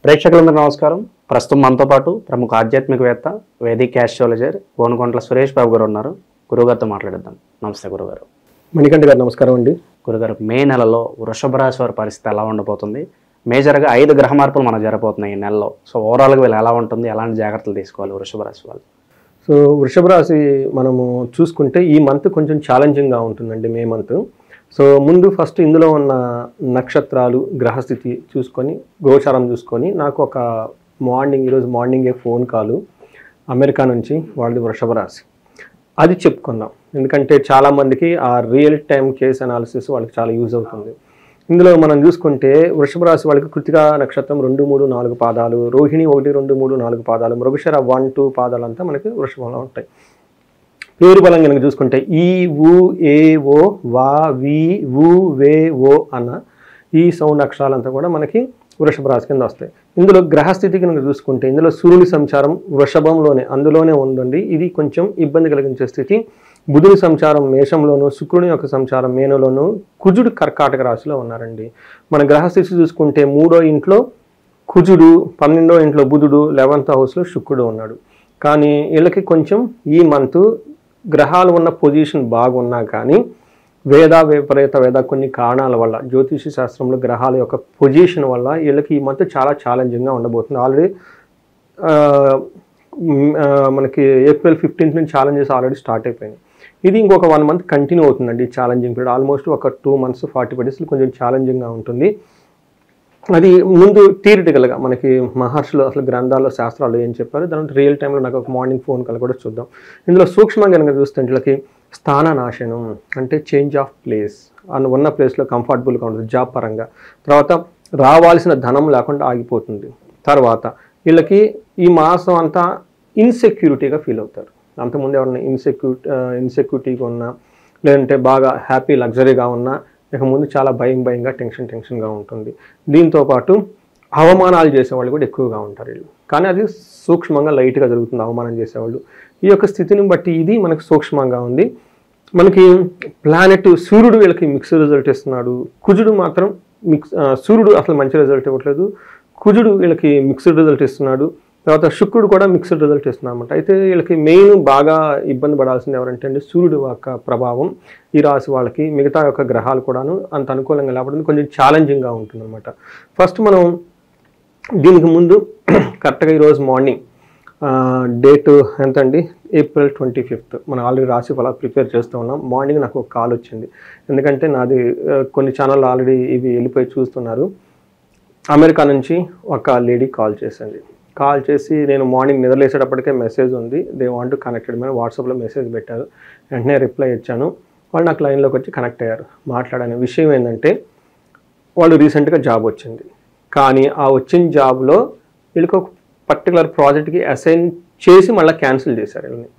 ప్రేక్షకులందరూ నమస్కారం. ప్రస్తుతం మనతో పాటు ప్రముఖ ఆధ్యాత్మికవేత్త, వేదిక్ ఆస్ట్రాలజర్ గోనుకొంట్ల సురేష్ బాబు గారు ఉన్నారు. గురుగారితో మాట్లాడిద్దాం. నమస్తే గురుగారు. మణికంఠ గారు నమస్కారం అండి. గురుగారు, మే నెలలో వృషభ రాశి వారి పరిస్థితి ఎలా ఉండబోతుంది? మేజర్గా 5 గ్రహ మార్పులు మనకు జరగబోతున్నాయి ఈ నెలలో. సో ఓవరాల్గా వీళ్ళు ఎలా ఉంటుంది, ఎలాంటి జాగ్రత్తలు తీసుకోవాలి వృషభ రాశి వాళ్ళు? సో వృషభ రాశి మనము చూసుకుంటే ఈ మంత్ కొంచెం ఛాలెంజింగ్గా ఉంటుందండి, మే మంత్. సో ముందు ఫస్ట్ ఇందులో ఉన్న నక్షత్రాలు, గ్రహస్థితి చూసుకొని, గోచారం చూసుకొని, నాకు ఒక ఈరోజు మార్నింగే ఫోన్ కాలు అమెరికా నుంచి, వాళ్ళది వృషభ రాశి. అది చెప్పుకుందాం, ఎందుకంటే చాలామందికి ఆ రియల్ టైం కేస్ అనాలిసిస్ వాళ్ళకి చాలా యూజ్ అవుతుంది. ఇందులో మనం చూసుకుంటే వృషభ రాశి వాళ్ళకి కృతికా నక్షత్రం 2, 3, 4 పాదాలు, రోహిణి 1, 2, 3, 4 పాదాలు, మృగశిర 1, 2 పాదాలంతా మనకి వృషభంలో ఉంటాయి. పేరు బలం కనుక చూసుకుంటే ఈ ఊ ఏ ఓ వా వి ఊ వే ఓ అన్న ఈ సౌండ్ అక్షరాలంతా కూడా మనకి వృషభ రాశి కింద వస్తాయి. ఇందులో గ్రహస్థితి కనుక చూసుకుంటే ఇందులో సూర్యుని సంచారం వృషభంలోనే అందులోనే ఉందండి. ఇది కొంచెం ఇబ్బంది కలిగించే స్థితి. బుధుని సంచారం మేషంలోను, శుక్రుని యొక్క సంచారం మేనలోను, కుజుడు కర్కాటక రాశిలో ఉన్నారండి. మన గ్రహస్థితి చూసుకుంటే 3వ ఇంట్లో కుజుడు, 12వ ఇంట్లో బుధుడు, 11th హౌస్లో శుక్రుడు ఉన్నాడు. కానీ వీళ్ళకి కొంచెం ఈ మంత్ గ్రహాలు ఉన్న పొజిషన్ బాగున్నా కానీ విపరీత కొన్ని కారణాల వల్ల, జ్యోతిష శాస్త్రంలో గ్రహాల యొక్క పొజిషన్ వల్ల వీళ్ళకి ఈ మంత్ చాలా ఛాలెంజింగ్గా ఉండబోతుంది. ఆల్రెడీ మనకి ఏప్రిల్ 15th నుంచి ఛాలెంజెస్ ఆల్రెడీ స్టార్ట్ అయిపోయినాయి. ఇది ఇంకొక 1 month కంటిన్యూ అవుతుందండి ఛాలెంజింగ్ పీరియడ్. ఆల్మోస్ట్ ఒక 2 months 40 days కొంచెం ఛాలెంజింగ్గా ఉంటుంది. అది ముందు థియరిటికల్గా మనకి మహర్షులు అసలు గ్రంథాల్లో శాస్త్రాలు ఏం చెప్పారు, దాని రియల్ టైంలో నాకు ఒక మార్నింగ్ ఫోన్ కాల్ కూడా చూద్దాం. ఇందులో సూక్ష్మంగా కనుక చూస్తే వీళ్ళకి స్థాననాశనం అంటే చేంజ్ ఆఫ్ ప్లేస్, ఉన్న ప్లేస్లో కంఫర్టబుల్గా ఉంటుంది జాబ్ పరంగా. తర్వాత రావాల్సిన ధనం లేకుండా ఆగిపోతుంది. తర్వాత వీళ్ళకి ఈ మాసం అంతా ఇన్సెక్యూరిటీగా ఫీల్ అవుతారు. అంతకుముందు ఎవరైనా ఇన్సెక్యూరిటీగా ఉన్నా, లేదంటే బాగా హ్యాపీ లగ్జరీగా ఉన్నా, ఇక ముందు చాలా భయంగా టెన్షన్గా ఉంటుంది. దీంతోపాటు అవమానాలు చేసేవాళ్ళు కూడా ఎక్కువగా ఉంటారు వీళ్ళు. కానీ అది సూక్ష్మంగా లైట్గా జరుగుతుంది అవమానం చేసేవాళ్ళు. ఈ యొక్క స్థితిని బట్టి ఇది మనకు సూక్ష్మంగా ఉంది. మనకి ప్లానెట్ సూర్యుడు వీళ్ళకి మిక్స్డ్ రిజల్ట్ ఇస్తున్నాడు. కుజుడు మాత్రం సూర్యుడు అసలు మంచి రిజల్ట్ ఇవ్వట్లేదు, కుజుడు వీళ్ళకి మిక్స్డ్ రిజల్ట్ ఇస్తున్నాడు. తర్వాత శుక్రుడు కూడా మిక్స్డ్ రిజల్ట్ ఇస్తున్నాడు అనమాట. అయితే వీళ్ళకి మెయిన్ బాగా ఇబ్బంది పడాల్సింది ఎవరంటే అండి సూర్యుడు యొక్క ప్రభావం ఈ రాశి వాళ్ళకి. మిగతా యొక్క గ్రహాలు కూడాను అంత అనుకూలంగా లేకపోతే కొంచెం ఛాలెంజింగ్గా ఉంటుంది అనమాట. ఫస్ట్ మనం దీనికి ముందు కరెక్ట్గా ఈరోజు మార్నింగ్ డేట్ ఎంత అండి, ఏప్రిల్ 25th. మనం ఆల్రెడీ రాశి ఫలాలు ప్రిపేర్ చేస్తూ ఉన్నాం. మార్నింగ్ నాకు ఒక కాల్ వచ్చింది, ఎందుకంటే నాది కొన్ని ఛానళ్ళు ఆల్రెడీ ఇవి వెళ్ళిపోయి చూస్తున్నారు. అమెరికా నుంచి ఒక లేడీ కాల్ చేసి నేను మార్నింగ్ నిద్రలేసేటప్పటికే మెసేజ్ ఉంది, దే వాంట్ టు కనెక్టెడ్ మీద వాట్సాప్లో మెసేజ్ పెట్టారు. వెంటనే రిప్లై ఇచ్చాను. వాళ్ళు నాకు లైన్లోకి వచ్చి కనెక్ట్ అయ్యారు. మాట్లాడని విషయం ఏంటంటే వాళ్ళు రీసెంట్గా జాబ్ వచ్చింది, కానీ ఆ వచ్చిన జాబ్లో వీళ్ళకి ఒక పర్టికులర్ ప్రాజెక్ట్కి అసైన్ చేసి మళ్ళీ క్యాన్సిల్ చేశారు వీళ్ళని.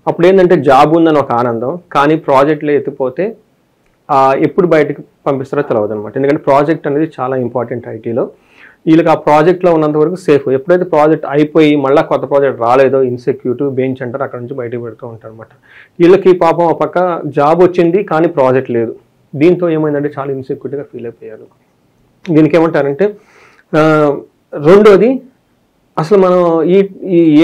అప్పుడు ఏంటంటే జాబ్ ఉందని ఒక ఆనందం, కానీ ప్రాజెక్ట్లో ఎత్తిపోతే ఎప్పుడు బయటకు పంపిస్తారో తెలియదు అనమాట. ఎందుకంటే ప్రాజెక్ట్ అనేది చాలా ఇంపార్టెంట్ ఐటీలో. వీళ్ళకి ఆ ప్రాజెక్ట్లో ఉన్నంత వరకు సేఫ్. ఎప్పుడైతే ప్రాజెక్ట్ అయిపోయి మళ్ళీ కొత్త ప్రాజెక్ట్ రాలేదో ఇన్సెక్యూటివ్ బెంచ్ అంటారు, అక్కడ నుంచి బయటకు పెడుతూ ఉంటారు అనమాట. వీళ్ళకి పాపం ఒక పక్క జాబ్ వచ్చింది కానీ ప్రాజెక్ట్ లేదు. దీంతో ఏమైందంటే చాలా ఇన్సెక్యూరిటీగా ఫీల్ అయిపోయారు. దీనికి ఏమంటారంటే రెండోది అసలు మనం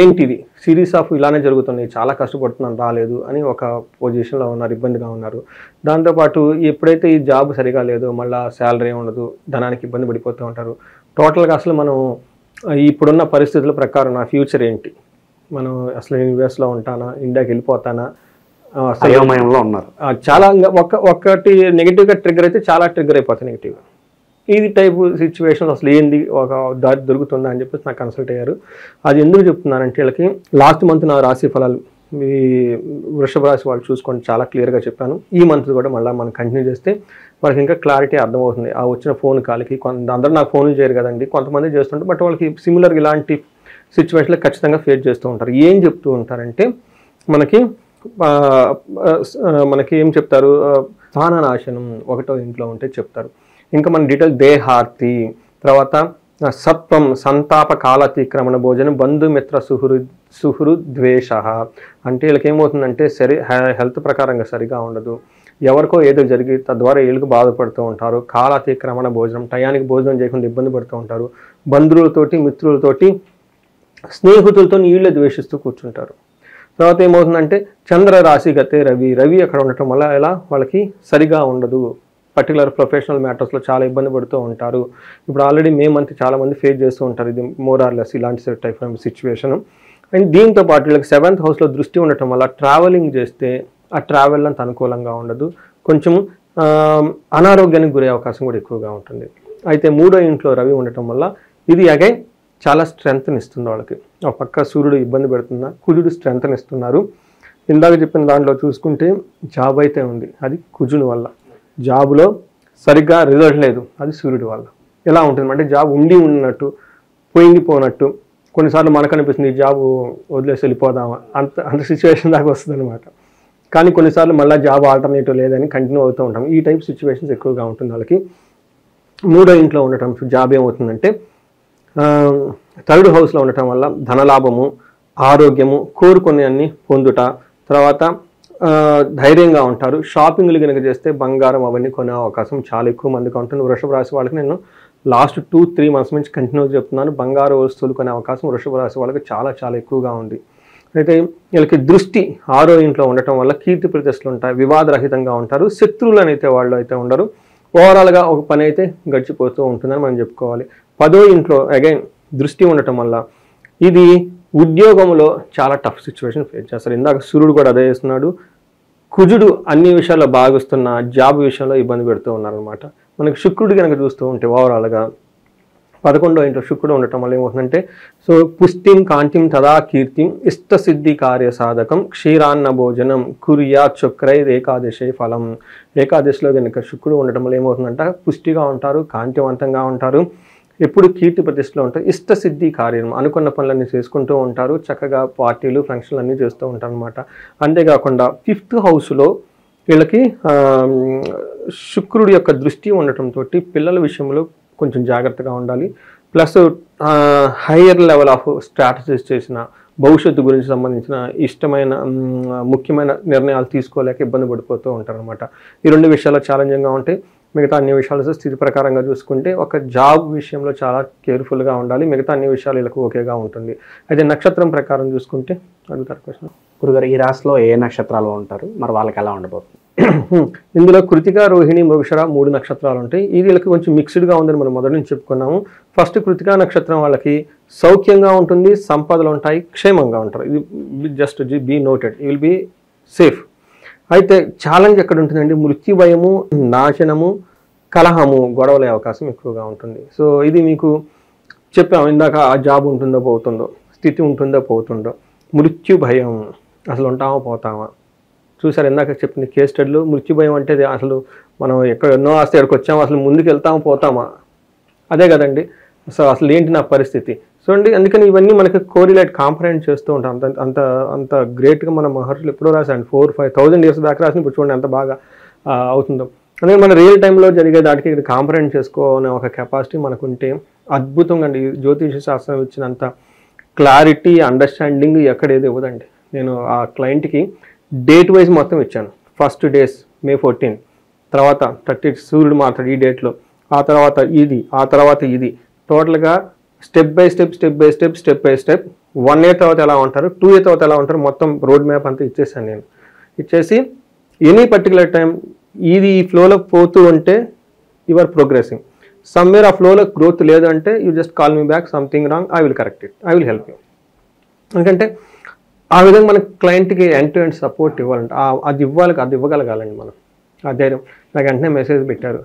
ఏంటిది సిరీస్ ఆఫ్ ఇలానే జరుగుతున్నాయి, చాలా కష్టపడుతున్నాను రాలేదు అని ఒక పొజిషన్లో ఉన్నారు, ఇబ్బందిగా ఉన్నారు. దాంతోపాటు ఎప్పుడైతే ఈ జాబ్ సరిగా లేదో మళ్ళీ శాలరీ ఉండదు, ధనానికి ఇబ్బంది పడిపోతూ ఉంటారు. టోటల్గా అసలు మనం ఇప్పుడున్న పరిస్థితుల ప్రకారం నా ఫ్యూచర్ ఏంటి, మనం అసలు నేను యూఎస్లో ఉంటానా, ఇండియాకి వెళ్ళిపోతానా, అయోమయంలో ఉన్నారు. చాలా ఒకటి నెగిటివ్గా ట్రిగ్గర్ అయితే చాలా ట్రిగ్గర్ అయిపోతాయి నెగిటివ్గా. ఇది టైపు సిచ్యువేషన్ అసలు ఏంది, ఒక దారి దొరుకుతుందా అని చెప్పేసి నాకు కన్సల్ట్ అయ్యారు. అది ఎందుకు చెప్తున్నానంటే వీళ్ళకి లాస్ట్ మంత్ నా రాశి ఫలాలు ఈ వృషభ రాశి వాళ్ళు చూసుకొని చాలా క్లియర్గా చెప్పాను. ఈ మంత్ కూడా మళ్ళీ మనం కంటిన్యూ చేస్తే వాళ్ళకి ఇంకా క్లారిటీ అర్థమవుతుంది. ఆ వచ్చిన ఫోన్ కాల్కి అందరూ నాకు ఫోన్లు చేయరు కదండి, కొంతమంది చేస్తుంటారు. బట్ వాళ్ళకి సిమిలర్గా ఇలాంటి సిచ్యువేషన్లో ఖచ్చితంగా ఫేస్ చేస్తూ ఉంటారు. ఏం చెప్తూ ఉంటారంటే మనకి ఏం చెప్తారు, స్థాననాశనం 1వ ఇంట్లో ఉంటే చెప్తారు. ఇంకా మన డీటెయిల్ దేహార్తి, తర్వాత సత్వం, సంతాప కాలతిక్రమణ భోజనం, బంధుమిత్ర సుహృద్వేష. అంటే వీళ్ళకి ఏమవుతుందంటే హెల్త్ ప్రకారంగా సరిగా ఉండదు. ఎవరికో ఏదో జరిగి తద్వారా వీళ్ళకి బాధపడుతూ ఉంటారు. కాలాతిక్రమణ భోజనం, టయానికి భోజనం చేయకుండా ఇబ్బంది పడుతూ ఉంటారు. బంధువులతోటి, మిత్రులతోటి, స్నేహితులతో వీళ్ళే ద్వేషిస్తూ కూర్చుంటారు. తర్వాత ఏమవుతుందంటే చంద్ర రాశి గతే రవి అక్కడ ఉండటం వల్ల ఎలా వాళ్ళకి సరిగా ఉండదు. పర్టికులర్ ప్రొఫెషనల్ మ్యాటర్స్లో చాలా ఇబ్బంది పడుతూ ఉంటారు. ఇప్పుడు ఆల్రెడీ మేమంతా చాలామంది ఫేస్ చేస్తూ ఉంటారు ఇది మోరార్లెస్ ఇలాంటి టైప్ ఆఫ్ సిచ్యువేషన్. అండ్ దీంతో పాటు వీళ్ళకి 7th హౌస్లో దృష్టి ఉండటం వల్ల ట్రావెలింగ్ చేస్తే ఆ ట్రావెల్ అంత అనుకూలంగా ఉండదు. కొంచెం అనారోగ్యానికి గురే అవకాశం కూడా ఎక్కువగా ఉంటుంది. అయితే 3వ ఇంట్లో రవి ఉండటం వల్ల ఇది అగైన్ చాలా స్ట్రెంగ్త్ని ఇస్తుంది వాళ్ళకి. ఒక పక్క సూర్యుడు ఇబ్బంది పెడుతున్నా, కుజుడు స్ట్రెంగ్త్ని ఇస్తున్నారు. ఇందాక చెప్పిన దాంట్లో చూసుకుంటే జాబ్ అయితే ఉంది, అది కుజుని వల్ల. జాబ్లో సరిగ్గా రిజల్ట్ లేదు, అది సూర్యుడి వల్ల. ఎలా ఉంటుంది అంటే జాబ్ ఉండి ఉన్నట్టు పోయినట్టు కొన్నిసార్లు మనకు అనిపిస్తుంది ఈ జాబ్ వదిలేసి వెళ్ళిపోదామా అంత సిచ్యువేషన్ దాకా వస్తుంది అనమాట. కానీ కొన్నిసార్లు మళ్ళీ జాబ్ ఆల్టర్నేటివ్ లేదని కంటిన్యూ అవుతూ ఉంటాం. ఈ టైప్ సిచ్యువేషన్స్ ఎక్కువగా ఉంటుంది వాళ్ళకి. 3వ ఇంట్లో ఉండటం జాబ్ ఏమవుతుందంటే 3rd హౌస్లో ఉండటం వల్ల ధనలాభము, ఆరోగ్యము, కోరుకునే అన్ని పొందుట, తర్వాత ధైర్యంగా ఉంటారు. షాపింగ్లు కనుక చేస్తే బంగారం అవన్నీ కొనే అవకాశం చాలా ఎక్కువ మందిగా ఉంటుంది. వృషభ రాశి వాళ్ళకి నేను లాస్ట్ 2-3 మంత్స్ నుంచి కంటిన్యూ చెప్తున్నాను, బంగారు వస్తువులు కొనే అవకాశం వృషభ రాశి వాళ్ళకి చాలా చాలా ఎక్కువగా ఉంది. అయితే వీళ్ళకి దృష్టి 6వ ఇంట్లో ఉండటం వల్ల కీర్తి ప్రతిష్టలు ఉంటాయి, వివాదరహితంగా ఉంటారు, శత్రువులు అయితే వాళ్ళు అయితే ఉండరు. ఓవరాల్గా ఒక పని అయితే గడిచిపోతూ ఉంటుందని మనం చెప్పుకోవాలి. 10వ ఇంట్లో అగైన్ దృష్టి ఉండటం వల్ల ఇది ఉద్యోగంలో చాలా టఫ్ సిచ్యువేషన్ ఫేస్ చేస్తారు. ఇందాక సూర్యుడు కూడా అదే చేస్తున్నాడు. కుజుడు అన్ని విషయాల్లో భావిస్తున్న జాబ్ విషయంలో ఇబ్బంది పెడుతూ ఉన్నారనమాట. మనకి శుక్రుడు కనుక చూస్తూ ఉంటే ఓవరాల్గా 11వ ఇంట్లో శుక్రుడు ఉండటం వల్ల ఏమవుతుందంటే సో పుష్టిం కాంతిం తదా కీర్తిం ఇష్టసిద్ధి కార్య సాధకం క్షీరాన్న భోజనం కుర్యా చక్రై ఏకాదశి ఫలం. ఏకాదశిలో కనుక శుక్రుడు ఉండటం వల్ల ఏమవుతుందంటే పుష్టిగా ఉంటారు, కాంతివంతంగా ఉంటారు, ఎప్పుడు కీర్తి ప్రతిష్టలో ఉంటారు, ఇష్టసిద్ధి కార్యం అనుకున్న పనులన్నీ చేసుకుంటూ ఉంటారు, చక్కగా పార్టీలు ఫంక్షన్లు అన్నీ చేస్తూ ఉంటారు అనమాట. అంతేకాకుండా 5th హౌస్లో వీళ్ళకి శుక్రుడి యొక్క దృష్టి ఉండటంతో పిల్లల విషయంలో కొంచెం జాగ్రత్తగా ఉండాలి. Plus higher level of strategies చేసిన భవిష్యత్తు గురించి సంబంధించిన ఇష్టమైన ముఖ్యమైన నిర్ణయాలు తీసుకోలేక ఇబ్బంది పడిపోతూ ఉంటారనమాట. ఈ 2 విషయాలు ఛాలెంజింగ్గా ఉంటాయి. మిగతా అన్ని విషయాలు స్థితి ప్రకారంగా చూసుకుంటే ఒక జాబ్ విషయంలో చాలా కేర్ఫుల్గా ఉండాలి. మిగతా అన్ని విషయాలు వీళ్ళకి ఓకేగా ఉంటుంది. అయితే నక్షత్రం ప్రకారం చూసుకుంటే అడుగుతారు క్వశ్చన్. గురుగారు ఈ రాశిలో ఏ నక్షత్రాలు ఉంటారు, మరి వాళ్ళకి ఎలా ఉండబోతుంది? ఇందులో కృతిక, రోహిణి, మృగశిర 3 నక్షత్రాలు ఉంటాయి. ఇది వీళ్ళకి కొంచెం మిక్స్డ్గా ఉందని మనం మొదటి నుంచి చెప్పుకున్నాము. ఫస్ట్ కృతికా నక్షత్రం వాళ్ళకి సౌఖ్యంగా ఉంటుంది, సంపదలు ఉంటాయి, క్షేమంగా ఉంటారు. ఇది just be noted, you will be safe. అయితే ఛాలెంజ్ ఎక్కడ ఉంటుందండి, మృత్యు భయము, నాశనము, కలహము, గొడవలే అవకాశం ఎక్కువగా ఉంటుంది. సో ఇది మీకు చెప్పాము ఇందాక, ఆ జాబ్ ఉంటుందో పోతుందో, స్థితి ఉంటుందో పోతుందో, మృత్యు భయం అసలు ఉంటామా పోతామా. చూసారు ఇందాక చెప్పిన కేస్ స్టడీలో మృత్యు భయం అంటే అసలు మనం ఎన్నో ఆస్తి ఎక్కడికి వచ్చామో అసలు ముందుకు వెళ్తామా పోతామా, అదే కదండి. సో అసలు ఏంటి నా పరిస్థితి. సో అండి అందుకని ఇవన్నీ మనకి కోరిలేట్ కాంపరెంట్ చేస్తూ ఉంటాం. అంత అంత గ్రేట్గా మన మహర్షులు ఎప్పుడో రాశాను, 4-5,000 years బ్యాక్ రాసిన, ఇప్పుడు చూడండి ఎంత బాగా అవుతుందో. అందుకని మన రియల్ టైంలో జరిగే దాటికి ఇది కాంపరెంట్ చేసుకోవాలనే ఒక కెపాసిటీ మనకుంటే అద్భుతంగా అండి. జ్యోతిష శాస్త్రం ఇచ్చినంత క్లారిటీ, అండర్స్టాండింగ్ ఎక్కడేది ఇవ్వదండి. నేను ఆ క్లయింట్కి డేట్ వైజ్ మొత్తం ఇచ్చాను. ఫస్ట్ డేస్ May 14, తర్వాత 30 సూర్యుడు మాట్లాడు ఈ డేట్లో, ఆ తర్వాత ఇది, ఆ తర్వాత ఇది, టోటల్గా స్టెప్ బై స్టెప్ 1 year తర్వాత ఎలా ఉంటారు, 2 year తర్వాత ఎలా ఉంటారు, మొత్తం రోడ్ మ్యాప్ అంతా ఇచ్చేసాను నేను. ఇచ్చేసి ఎనీ పర్టికులర్ టైం ఇది ఈ ఫ్లోలో పోతూ ఉంటే యు ఆర్ ప్రోగ్రెసింగ్, సమ్వేర్ ఆ ఫ్లోలో గ్రోత్ లేదు అంటే you just call me back, something wrong, I will correct it, I will help you. ఎందుకంటే ఆ విధంగా మన క్లయింట్కి ఎండ్ టు ఎండ్ సపోర్ట్ ఇవ్వాలంటే అది ఇవ్వగలగాలండి మనం. ఆ ధైర్యం. నాకు వెంటనే మెసేజ్ పెట్టారు,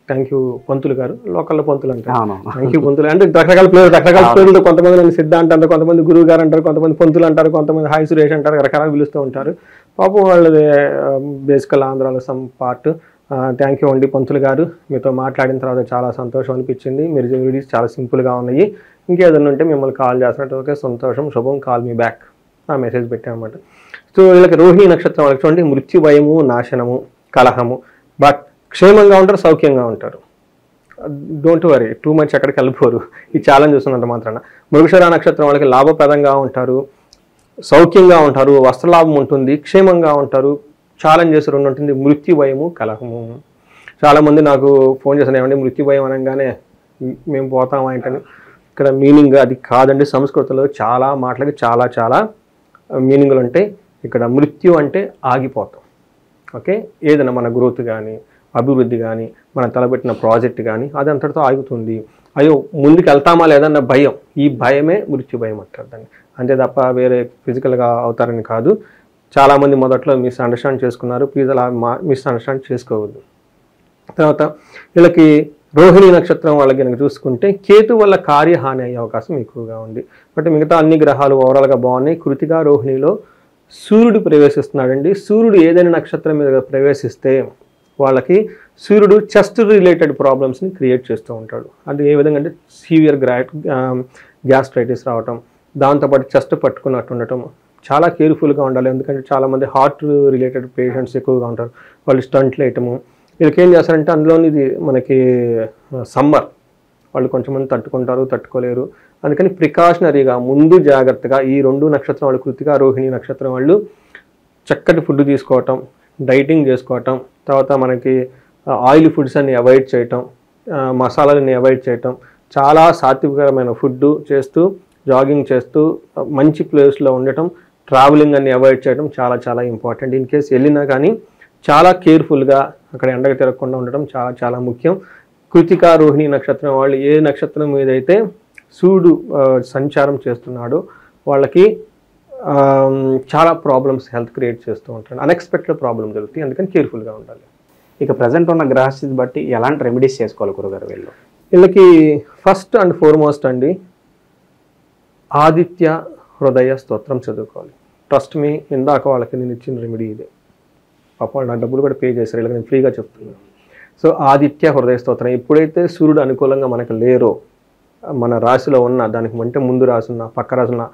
థ్యాంక్ యూ పంతులు గారు, లోకల్లో పంతులు అంటారు, థ్యాంక్ యూ పంతులు అంటే రకరకాల పేర్లతో, కొంతమంది నన్ను సిద్ధ అంటారు, కొంతమంది గురువు గారు అంటారు, కొంతమంది పంతులు అంటారు, కొంతమంది హాయ్ సురేష్ అంటారు, రకరకాల పిలుస్తూ ఉంటారు. పాపం వాళ్ళది బేసికల్ ఆంధ్రాలో సమ్ పార్ట్. థ్యాంక్ యూ అండి పంతులు గారు, మీతో మాట్లాడిన తర్వాత చాలా సంతోషం అనిపించింది, మీరు వీడియోస్ చాలా సింపుల్గా ఉన్నాయి, ఇంకేదన్నా ఉంటే మిమ్మల్ని కాల్ చేస్తున్నట్టు, ఓకే సంతోషం, శుభం, కాల్ మీ బ్యాక్, ఆ మెసేజ్ పెట్టామన్నమాట. సో వీళ్ళకి రోహిణి నక్షత్రం వాళ్ళకి చూడండి, మృత్యు భయము, నాశనము, కలహము, బట్ క్షేమంగా ఉంటారు, సౌఖ్యంగా ఉంటారు. డోంట్ వరీ టూ మచ్, ఎక్కడికి వెళ్ళిపోరు. ఈ ఛాలెంజ్ చూస్తున్నంత మాత్రాన. మృగశిర నక్షత్రం వాళ్ళకి లాభప్రదంగా ఉంటారు, సౌఖ్యంగా ఉంటారు, వస్త్రలాభం ఉంటుంది, క్షేమంగా ఉంటారు, ఛాలెంజెస్ 2 ఉంటుంది, మృత్యు భయము, కలహము. చాలామంది నాకు ఫోన్ చేశాను, ఏమంటే మృత్యు భయం అనగానే మేము పోతాం ఏంటని. ఇక్కడ మీనింగ్ అది కాదండి. సంస్కృతంలో చాలా మాటలకి చాలా చాలా మీనింగ్లు ఉంటాయి. ఇక్కడ మృత్యు అంటే ఆగిపోతాం. ఓకే, ఏదైనా మన గ్రోత్ కానీ అభివృద్ధి కానీ మనం తలపెట్టిన ప్రాజెక్ట్ కానీ అది అంతటితో ఆగుతుంది. అయ్యో ముందుకు వెళ్తామా లేదన్న భయం, ఈ భయమే మృత్యు భయం అంటారు దాన్ని. అంతే తప్ప వేరే ఫిజికల్గా అవుతారని కాదు. చాలామంది మొదట్లో మిస్అండర్స్టాండ్ చేసుకున్నారు. ప్లీజ్ అలా మిస్అండర్స్టాండ్ చేసుకోవద్దు. తర్వాత వీళ్ళకి రోహిణి నక్షత్రం వాళ్ళకి కనుక చూసుకుంటే కేతు వల్ల కార్యహాని అయ్యే అవకాశం ఎక్కువగా ఉంది. బట్ మిగతా అన్ని గ్రహాలు ఓవరాల్గా బాగున్నాయి. కృతికా రోహిణిలో సూర్యుడు ప్రవేశిస్తున్నాడండి. సూర్యుడు ఏదైనా నక్షత్రం మీద ప్రవేశిస్తే వాళ్ళకి సూర్యుడు చెస్ట్ రిలేటెడ్ ప్రాబ్లమ్స్ని క్రియేట్ చేస్తూ ఉంటాడు. అది ఏ విధంగా అంటే సివియర్ గ్యాస్ట్రైటిస్ రావటం, దాంతోపాటు చెస్ట్ పట్టుకున్నట్టు ఉండటం. చాలా కేర్ఫుల్గా ఉండాలి. ఎందుకంటే చాలామంది హార్ట్ రిలేటెడ్ పేషెంట్స్ ఎక్కువగా ఉంటారు. వాళ్ళు స్టంట్లు వేయటము. వీళ్ళకి ఏం చేస్తారంటే అందులోని ఇది మనకి సమ్మర్, వాళ్ళు కొంచెం మంది తట్టుకుంటారు, తట్టుకోలేరు. అందుకని ప్రికాషనరీగా ముందు జాగ్రత్తగా ఈ 2 నక్షత్రం వాళ్ళు, కృతికా రోహిణి నక్షత్రం వాళ్ళు చక్కటి ఫుడ్ తీసుకోవటం, డైటింగ్ చేసుకోవటం, తర్వాత మనకి ఆయిల్ ఫుడ్స్ అన్ని అవాయిడ్ చేయటం, మసాలాలని అవాయిడ్ చేయటం, చాలా సాత్వికరమైన ఫుడ్ చేస్తూ, జాగింగ్ చేస్తూ, మంచి ప్లేస్లో ఉండటం, ట్రావెలింగ్ అన్ని అవాయిడ్ చేయడం చాలా చాలా ఇంపార్టెంట్. ఇన్ కేసు వెళ్ళినా కానీ చాలా కేర్ఫుల్గా అక్కడ ఎండగా తిరగకుండా ఉండటం చాలా చాలా ముఖ్యం. కృతికా రోహిణి నక్షత్రం వాళ్ళు ఏ నక్షత్రం మీదైతే సూర్యుడు సంచారం చేస్తున్నాడో వాళ్ళకి చాలా ప్రాబ్లమ్స్ హెల్త్ క్రియేట్ చేస్తూ ఉంటాడు. అన్ఎక్స్పెక్టెడ్ ప్రాబ్లమ్ జరుగుతాయి. అందుకని కేర్ఫుల్గా ఉండాలి. ఇక ప్రజెంట్ ఉన్న గ్రహస్థితి బట్టి ఎలాంటి రెమెడీస్ చేసుకోవాలి గురుగారు వీళ్ళు? వీళ్ళకి ఫస్ట్ అండ్ ఫార్మోస్ట్ అండి ఆదిత్య హృదయ స్తోత్రం చదువుకోవాలి. ట్రస్ట్ మీ, ఇందాక వాళ్ళకి నేను ఇచ్చిన రెమెడీ ఇదే. పాప వాళ్ళు నా డబ్బులు కూడా పే చేశారు, ఇలా నేను ఫ్రీగా చెప్తున్నాను. సో ఆదిత్య హృదయ స్తోత్రం ఎప్పుడైతే సూర్యుడు అనుకూలంగా మనకు లేరో, మన రాశిలో ఉన్న దానికి అంటే ముందు రాసున్న పక్క రాసున్న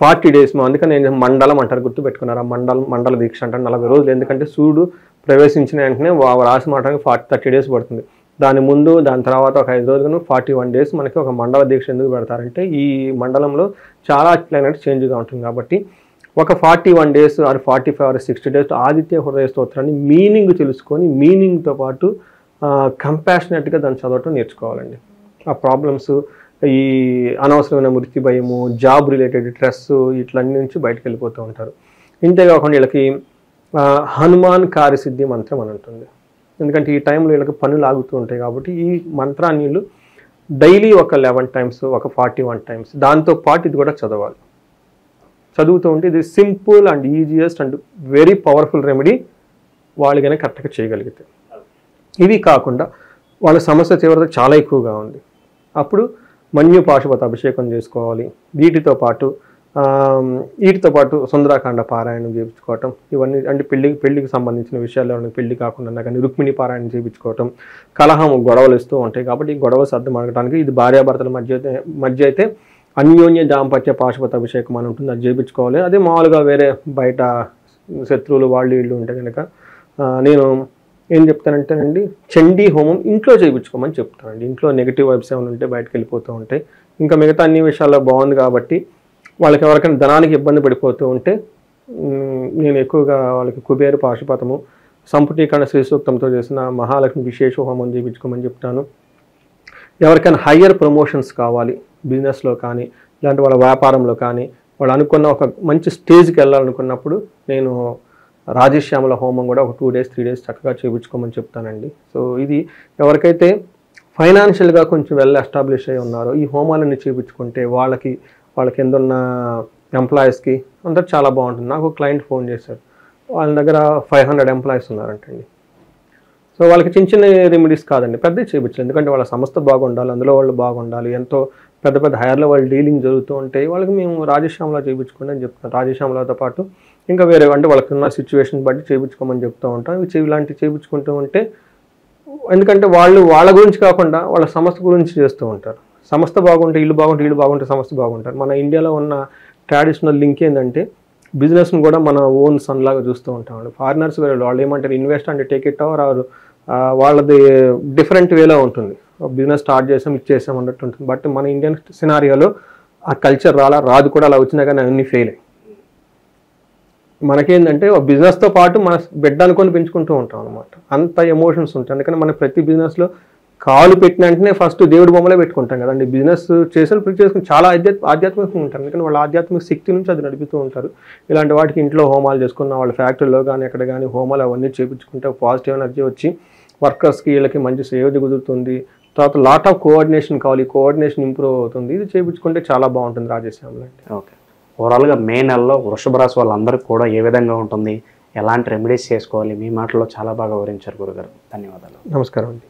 40 days, అందుకని నేను మండలం అంటారు, గుర్తుపెట్టుకున్నారు. ఆ మండల దీక్ష అంటారు 40 రోజులు. ఎందుకంటే సూర్యుడు ప్రవేశించిన వెంటనే రాసి మాటానికి 30 days పడుతుంది. దాని ముందు దాని తర్వాత ఒక 5 రోజులను 41 days మనకి ఒక మండల దీక్ష ఎందుకు పెడతారంటే ఈ మండలంలో చాలా ప్లానెట్ చేంజ్గా ఉంటుంది కాబట్టి ఒక 41 days or 45 or 60 days Aditya Hridaya స్తోత్రాన్ని మీనింగ్ తెలుసుకొని మీనింగ్తో పాటు కంపాషనేట్గా దాన్ని చదవటం నేర్చుకోవాలండి. ఆ ప్రాబ్లమ్స్, ఈ అనవసరమైన మృత్యు భయము, జాబ్ రిలేటెడ్ స్ట్రెస్ ఇట్లన్నీ నుంచి బయటకు వెళ్ళిపోతూ ఉంటారు. ఇంతేకాకుండా వీళ్ళకి హనుమాన్ కార్యసిద్ధి మంత్రం అని ఉంటుంది. ఎందుకంటే ఈ టైంలో వీళ్ళకి పనులు ఆగుతూ ఉంటాయి కాబట్టి ఈ మంత్రాన్ని వీళ్ళు డైలీ ఒక 11 times, ఒక 41 times దాంతోపాటు ఇది కూడా చదవాలి. చదువుతూ ఉంటే ఇది simple and easiest and very powerful remedy వాళ్ళు కనుక కరెక్ట్గా చేయగలిగితే. ఇవి కాకుండా వాళ్ళ సమస్య తీవ్రత చాలా ఎక్కువగా ఉంది. అప్పుడు మన్యు పాశుపత అభిషేకం చేసుకోవాలి. వీటితో పాటు సుందరాకాండ పారాయణం చేయించుకోవటం. ఇవన్నీ అంటే పెళ్లికి సంబంధించిన విషయాల్లో పెళ్లి కాకుండా కానీ రుక్మిణి పారాయణం చేయించుకోవటం. కలహం, గొడవలు ఇస్తూ ఉంటాయి కాబట్టి ఈ గొడవ సర్దుమడగడానికి ఇది భార్యాభర్తల మధ్య అయితే అన్యోన్య దాంపత్య పాశుపత అభిషేకం అని ఉంటుంది, అది చేయించుకోవాలి. అదే మామూలుగా వేరే బయట శత్రువులు వాళ్ళు వీళ్ళు ఉంటే కనుక నేను ఏం చెప్తానంటేనండి చండీ హోమం ఇంట్లో చేయించుకోమని చెప్తానండి. ఇంట్లో నెగిటివ్ వైబ్స్ ఏమైనా ఉంటే బయటకు వెళ్ళిపోతూ ఉంటాయి. ఇంకా మిగతా అన్ని విషయాల్లో బాగుంది కాబట్టి వాళ్ళకి ఎవరికైనా ధనానికి ఇబ్బంది పడిపోతూ ఉంటే నేను ఎక్కువగా వాళ్ళకి కుబేర పాశుపతము, సంపుటీకరణ శ్రీ సూక్తంతో చేసిన మహాలక్ష్మి విశేష హోమం చేయించుకోమని చెప్తాను. ఎవరికైనా హయ్యర్ ప్రమోషన్స్ కావాలి బిజినెస్లో కానీ ఇలాంటి వాళ్ళ వ్యాపారంలో కానీ వాళ్ళు అనుకున్న ఒక మంచి స్టేజ్కి వెళ్ళాలనుకున్నప్పుడు నేను రాజశ్యామల హోమం కూడా ఒక 2 days 3 days చక్కగా చేయించుకోమని చెప్తానండి. సో ఇది ఎవరికైతే ఫైనాన్షియల్గా కొంచెం వెల్ ఎస్టాబ్లిష్ అయి ఉన్నారో ఈ హోమాలన్నీ చేయించుకుంటే వాళ్ళకి కింద ఉన్న ఎంప్లాయీస్కి అందరూ చాలా బాగుంటుంది. నాకు క్లయింట్ ఫోన్ చేశారు, వాళ్ళ దగ్గర 500 ఎంప్లాయీస్ ఉన్నారంటండి. సో వాళ్ళకి చిన్న చిన్న రెమెడీస్ కాదండి, పెద్దవి చేయించాలి. ఎందుకంటే వాళ్ళ సంస్థ బాగుండాలి, అందులో వాళ్ళు బాగుండాలి. ఎంతో పెద్ద హైయర్ లెవెల్ డీలింగ్ జరుగుతూ ఉంటాయి. వాళ్ళకి మేము రాజశ్యామలా చేయించుకోండి అని చెప్తాం. రాజశ్యామలతో పాటు ఇంకా వేరే అంటే వాళ్ళకి ఉన్న సిచ్యువేషన్ బట్టి చేయించుకోమని చెప్తూ ఉంటాం. ఇలాంటివి చేయించుకుంటూ ఉంటే ఎందుకంటే వాళ్ళ గురించి కాకుండా వాళ్ళ సంస్థ గురించి చేస్తూ ఉంటారు. సంస్థ బాగుంటే ఇల్లు బాగుంటే సంస్థ బాగుంటారు. మన ఇండియాలో ఉన్న ట్రెడిషనల్ లింక్ ఏంటంటే బిజినెస్ని కూడా మన ఓన్ సన్ లాగా చూస్తూ ఉంటామండి. ఫారినర్స్ వేరే వాళ్ళు ఏమంటారు ఇన్వెస్ట్ అంటే టేక్ ఇట్ ఓవర్, వాళ్ళది డిఫరెంట్ వేలో ఉంటుంది. బిజినెస్ స్టార్ట్ ఇచ్చేసాం అన్నట్టు ఉంటుంది. బట్ మన ఇండియన్ సినారియోలో ఆ కల్చర్ రాదు కూడా. అలా వచ్చినా కానీ అవన్నీ ఫెయిల్ అయ్యి మనకేంటంటే బిజినెస్తో పాటు మన బిడ్డ అనుకొని పెంచుకుంటూ ఉంటాం అనమాట. అంత ఎమోషన్స్ ఉంటాయి. అందుకని మన ప్రతి బిజినెస్లో కాలు పెట్టిన వెంటనే ఫస్ట్ దేవుడి బొమ్మలే పెట్టుకుంటాం కదండి. బిజినెస్ చేసుకుని చాలా ఆధ్యాత్మికంగా ఉంటారు. ఎందుకంటే వాళ్ళ ఆధ్యాత్మిక శక్తి నుంచి అది నడుపుతూ ఉంటారు. ఇలాంటి వాటికి ఇంట్లో హోమాలు చేసుకున్న వాళ్ళ ఫ్యాక్టరీలో కానీ ఎక్కడ కానీ హోమాలు అవన్నీ చేయించుకుంటే పాజిటివ్ ఎనర్జీ వచ్చి వర్కర్స్కి వీళ్ళకి మంచి సేవ కుదురుతుంది. తర్వాత లాట్ ఆఫ్ కోఆర్డినేషన్ కావాలి, కోఆర్డినేషన్ ఇంప్రూవ్ అవుతుంది. ఇది చేయించుకుంటే చాలా బాగుంటుంది రాజశ్యామలో. ఓకే, ఓవరాల్గా మే నెలలో వృషభ రాశి వాళ్ళందరికీ కూడా ఏ విధంగా ఉంటుంది, ఎలాంటి రెమెడీస్ చేసుకోవాలి, మీ మాటల్లో చాలా బాగా వివరించారు గురుగారు. ధన్యవాదాలు. నమస్కారం అండి.